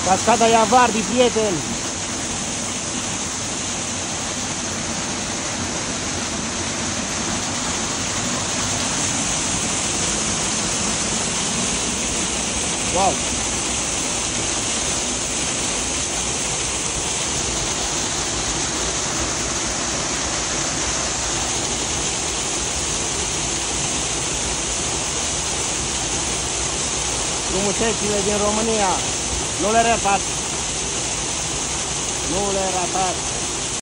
Cascada Iavardi, prieteni! Wow! Frumusețile din România, nu le ratați! Nu le ratați!